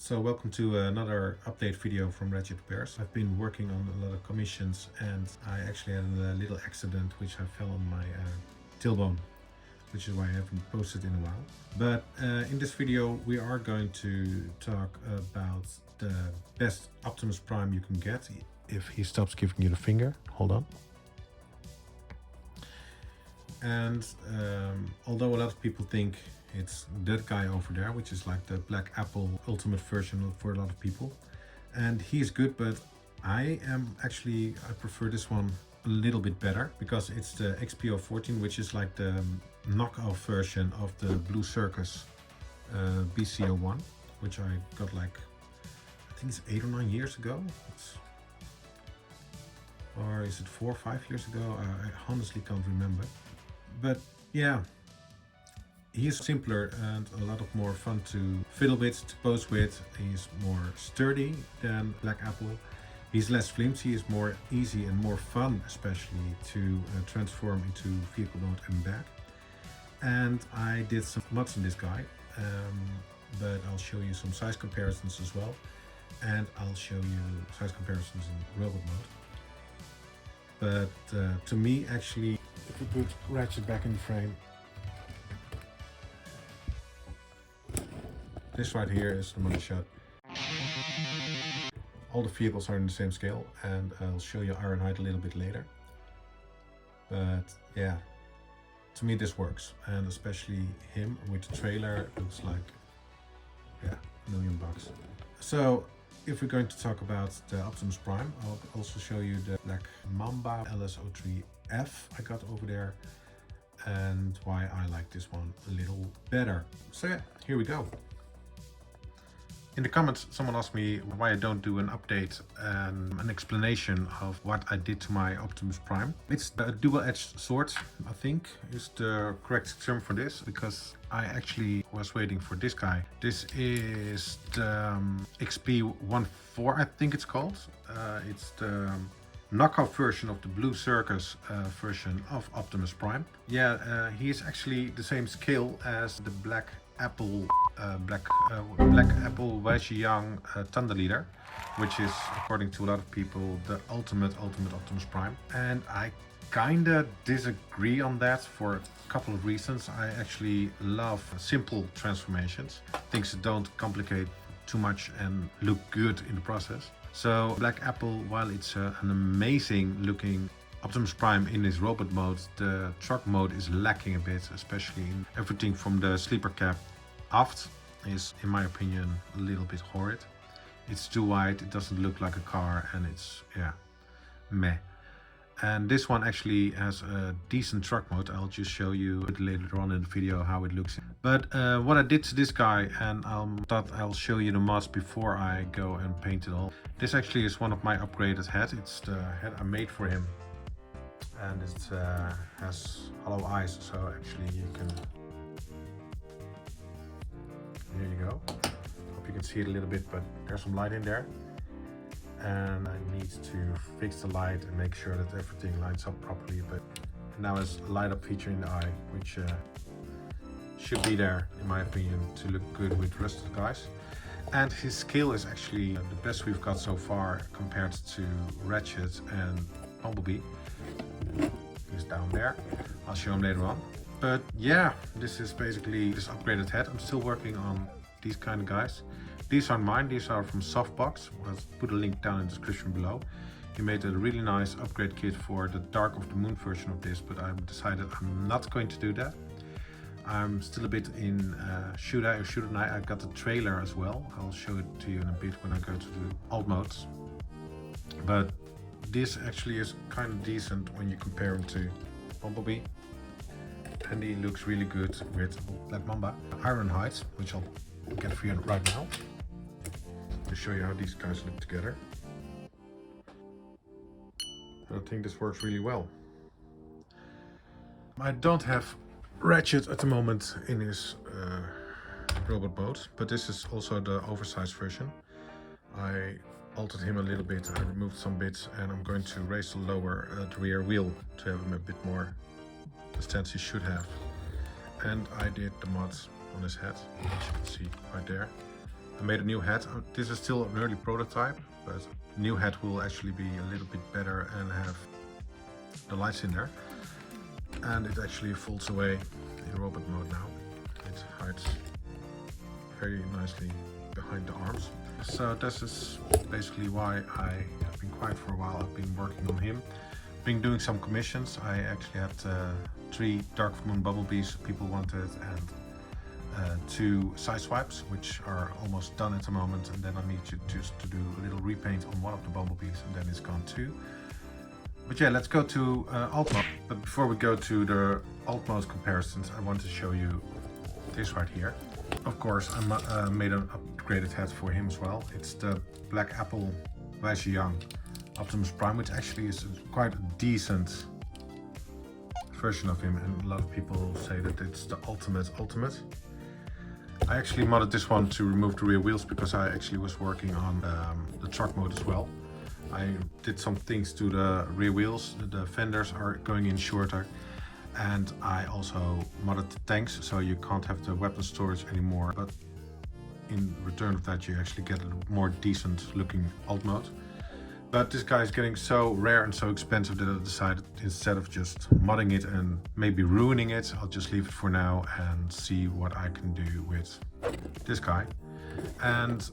So welcome to another update video from Ratchet Repairs. I've been working on a lot of commissions and I actually had a little accident which I fell on my tailbone, which is why I haven't posted in a while. But in this video we are going to talk about the best Optimus Prime you can get if he stops giving you the finger. Hold on. And although a lot of people think it's that guy over there, which is like the Black Apple ultimate version for a lot of people, and he's good, but I prefer this one a little bit better because it's the XP-14, which is like the knockoff version of the Blue Circus BC-01, which I got like, I think it's 8 or 9 years ago. Or is it 4 or 5 years ago? I honestly can't remember. But yeah, he is simpler and a lot of more fun to fiddle with, to pose with. He's more sturdy than Black Apple. He's less flimsy, he's more easy and more fun, especially to transform into vehicle mode and back. And I did some mods in this guy, but I'll show you some size comparisons as well. And I'll show you size comparisons in robot mode. But to me, actually, if we put Ratchet back in the frame, this right here is the money shot. All the vehicles are in the same scale, and I'll show you Ironhide a little bit later. But yeah, to me this works, and especially him with the trailer looks like, yeah, $1 million. So if we're going to talk about the Optimus Prime, I'll also show you the Black Mamba LS03F I got over there and why I like this one a little better. So yeah, here we go. In the comments, someone asked me why I don't do an update and an explanation of what I did to my Optimus Prime. It's a dual-edged sword, I think, is the correct term for this, because I actually was waiting for this guy. This is the XP-14, I think it's called. It's the knockoff version of the Blue Circus version of Optimus Prime. Yeah, he is actually the same scale as the Black Apple Black Apple Young Thunder Leader, which is, according to a lot of people, the ultimate Optimus Prime. And I kinda disagree on that for a couple of reasons. I actually love simple transformations, things that don't complicate too much and look good in the process. So Black Apple, while it's an amazing looking Optimus Prime in his robot mode, the truck mode is lacking a bit, especially in everything from the sleeper cab aft is, in my opinion, a little bit horrid. It's too wide, it doesn't look like a car, and it's, yeah, meh. And this one actually has a decent truck mode. I'll just show you a bit later on in the video how it looks. But what I did to this guy, and thought I'll show you the mods before I go and paint it all. This actually is one of my upgraded heads. It's the head I made for him. And it has hollow eyes, so actually you can, here you go. Hope you can see it a little bit, but there's some light in there. And I need to fix the light and make sure that everything lines up properly. But now it's a light up feature in the eye, which should be there, in my opinion, to look good with the rest of the guys. And his scale is actually the best we've got so far compared to Ratchet and Bumblebee. He's down there. I'll show him later on. But yeah, this is basically this upgraded head. I'm still working on these kind of guys. These aren't mine, these are from Softbox. I'll put a link down in the description below. He made a really nice upgrade kit for the Dark of the Moon version of this, but I've decided I'm not going to do that. I'm still a bit in should I or shouldn't I? I've got the trailer as well. I'll show it to you in a bit when I go to the alt modes. But this actually is kind of decent when you compare him to Bumblebee. And he looks really good with Black Mamba Ironhide, which I'll get for you right now. To show you how these guys look together. I think this works really well. I don't have Ratchet at the moment in his robot mode, but this is also the oversized version. I altered him a little bit, I removed some bits, and I'm going to raise the lower the rear wheel to have him a bit more the stance he should have. And I did the mods on his head, as you can see right there. I made a new head. This is still an early prototype, but the new head will actually be a little bit better and have the lights in there. And it actually folds away in robot mode now. It hides very nicely behind the arms. So this is basically why I have been quiet for a while. I've been working on him. Been doing some commissions. I actually had 3 Dark Moon Bumblebees people wanted and 2 side swipes, which are almost done at the moment, and then I need just to do a little repaint on one of the Bumblebees and then it's gone too. But yeah, let's go to alt mode. But before we go to the alt mode comparisons, I want to show you this right here. Of course, I made an upgraded head for him as well. It's the Black Apple Wijze Young Optimus Prime, which actually is quite a decent version of him, and a lot of people say that it's the ultimate. I actually modded this one to remove the rear wheels because I actually was working on the truck mode as well. I did some things to the rear wheels, the fenders are going in shorter, and I also modded the tanks so you can't have the weapon storage anymore, but in return of that you actually get a more decent looking alt mode. But this guy is getting so rare and so expensive that I decided, instead of just modding it and maybe ruining it, I'll just leave it for now and see what I can do with this guy. And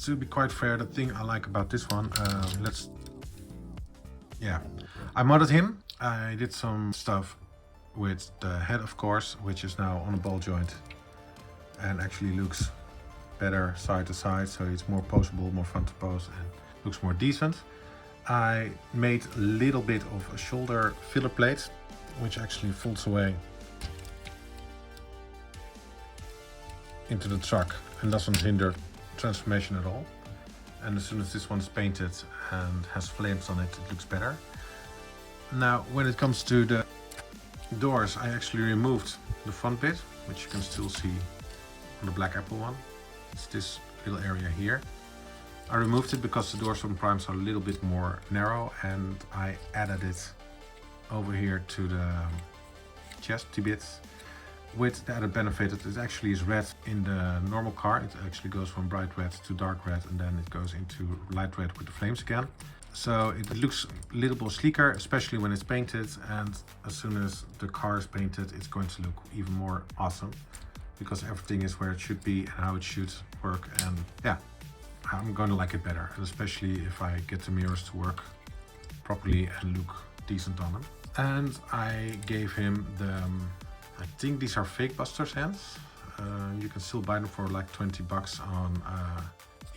to be quite fair, the thing I like about this one, I modded him. I did some stuff with the head, of course, which is now on a ball joint and actually looks better side to side, so it's more poseable, more fun to pose, and looks more decent. I made a little bit of a shoulder filler plate, which actually folds away into the truck and doesn't hinder transformation at all. And as soon as this one's painted and has flames on it, it looks better. Now, when it comes to the doors, I actually removed the front bit, which you can still see on the Black Apple one. It's this little area here. I removed it because the doors from Primes are a little bit more narrow, and I added it over here to the chest bits, with the added benefit that it actually is red in the normal car. It actually goes from bright red to dark red, and then it goes into light red with the flames again. So it looks a little bit sleeker, especially when it's painted, and as soon as the car is painted, it's going to look even more awesome, because everything is where it should be and how it should work. And yeah, I'm going to like it better, and especially if I get the mirrors to work properly and look decent on them. And I gave him the, I think these are fake Buster's hands. You can still buy them for like 20 bucks on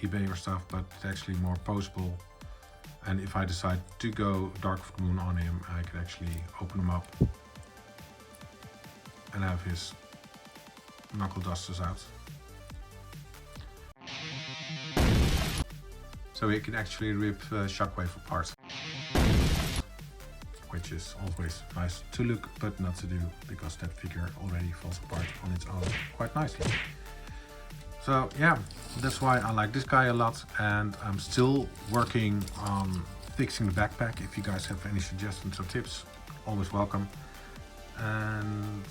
eBay or stuff, but it's actually more poseable. And if I decide to go Dark Moon on him, I can actually open them up and have his knuckle dusters out. So he can actually rip Shockwave apart, which is always nice to look but not to do, because that figure already falls apart on its own quite nicely. So yeah, that's why I like this guy a lot, and I'm still working on fixing the backpack. If you guys have any suggestions or tips, always welcome. And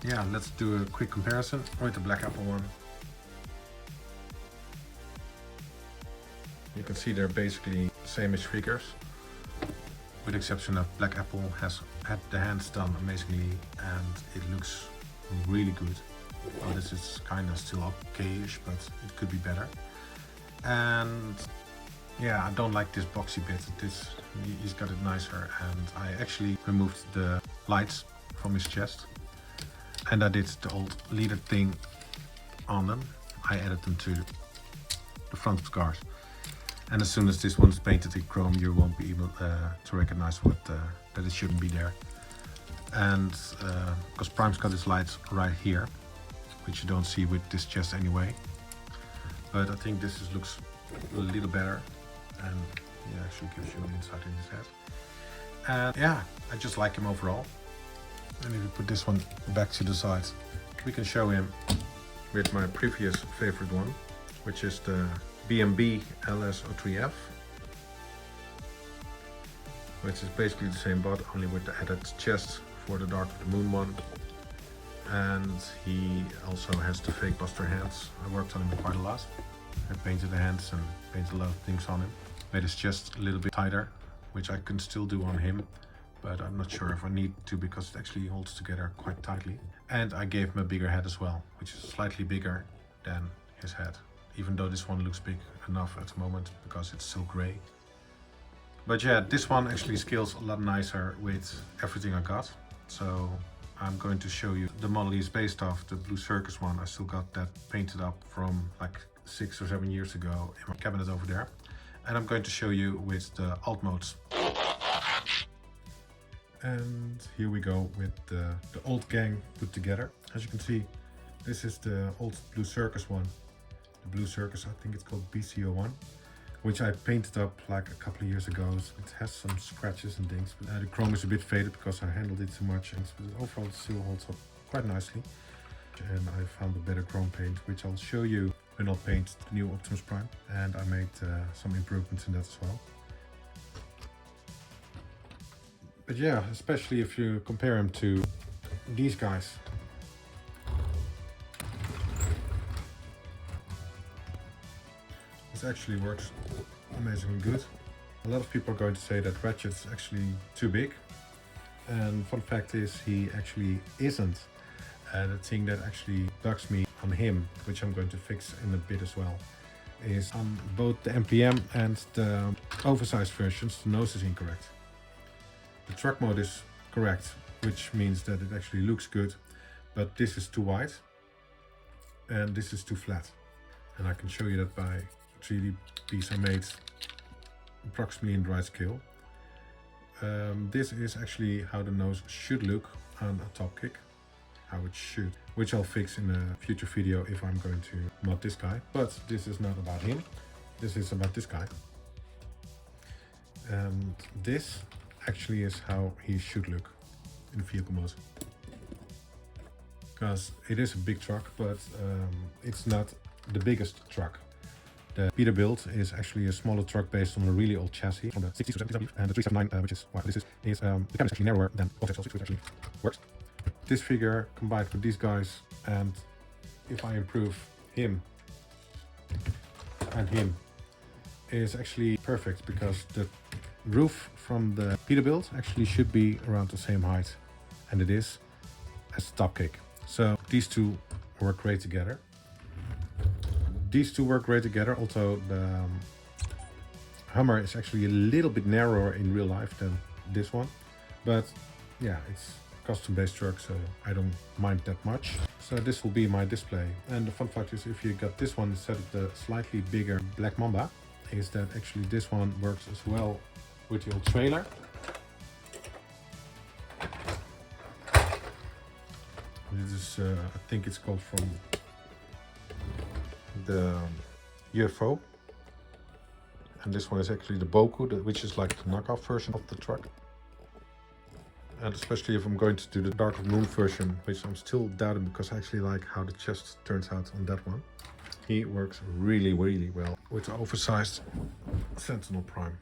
yeah, let's do a quick comparison with the Black Apple one. You can see they're basically the same-ish figures, with the exception that Black Apple has had the hands done amazingly and it looks really good. Well, this is kind of still okay-ish, but it could be better. And yeah, I don't like this boxy bit. He's got it nicer, and I actually removed the lights from his chest, and I did the old leader thing on them. I added them to the front of the cars. And as soon as this one's painted in chrome, you won't be able to recognize that it shouldn't be there. And because Prime's got his lights right here, which you don't see with this chest anyway. But I think this looks a little better, and it actually gives you an insight in his head. And yeah, I just like him overall. And if we put this one back to the side, we can show him with my previous favorite one, which is the BMB LS03F, which is basically the same bot, only with the added chest for the Dark of the Moon one. And he also has the fake Buster hands. I worked on him quite a lot. I painted the hands and painted a lot of things on him. Made his chest a little bit tighter, which I can still do on him, but I'm not sure if I need to because it actually holds together quite tightly. And I gave him a bigger head as well, which is slightly bigger than his head, even though this one looks big enough at the moment because it's still grey. But yeah, this one actually scales a lot nicer with everything I got. So I'm going to show you the model he's based off, the Blue Circus one. I still got that painted up from like 6 or 7 years ago in my cabinet over there. And I'm going to show you with the alt modes. And here we go with the old gang put together. As you can see, this is the old Blue Circus one. The Blue Circus, I think it's called BC-01, which I painted up like a couple of years ago. It has some scratches and things, but the chrome is a bit faded because I handled it too much, but overall it still holds up quite nicely. And I found a better chrome paint, which I'll show you when I'll paint the new Optimus Prime. And I made some improvements in that as well. But yeah, especially if you compare him to these guys. This actually works amazingly good. A lot of people are going to say that Ratchet's actually too big. And fun fact is, he actually isn't. The thing that actually bugs me on him, which I'm going to fix in a bit as well, is on both the MPM and the oversized versions, the nose is incorrect. The truck mode is correct, which means that it actually looks good, but this is too wide and this is too flat. And I can show you that by a 3D piece I made approximately in the right scale. This is actually how the nose should look on a top kick, how it should, which I'll fix in a future video if I'm going to mod this guy. But this is not about him, this is about this guy. And this actually is how he should look in vehicle mode. Because it is a big truck, but it's not the biggest truck. The Peterbilt is actually a smaller truck based on a really old chassis from the 60s to 70s, I believe. And the 379, which is why this is the cabin is actually narrower than both axles, which actually works. This figure combined with these guys, and if I improve him and him, is actually perfect because the roof from the Peterbilt actually should be around the same height, and it is, as the top kick. So these two work great together. These two work great together, although the Hummer is actually a little bit narrower in real life than this one. But yeah, it's custom-based truck, so I don't mind that much. So this will be my display. And the fun fact is, if you got this one instead of the slightly bigger Black Mamba, is that actually this one works as well with the old trailer. This is, I think it's called from the UFO. And this one is actually the Boku, which is like the knockoff version of the truck. And especially if I'm going to do the Dark Moon version, which I'm still doubting because I actually like how the chest turns out on that one. He works really, really well with the oversized Sentinel Prime.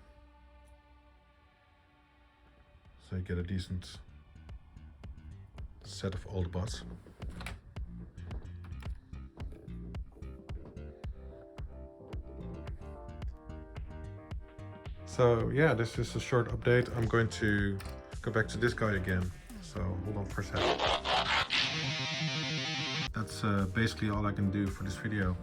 So you get a decent set of all the bots. So yeah, this is a short update. I'm going to go back to this guy again. So hold on for a second. That's basically all I can do for this video.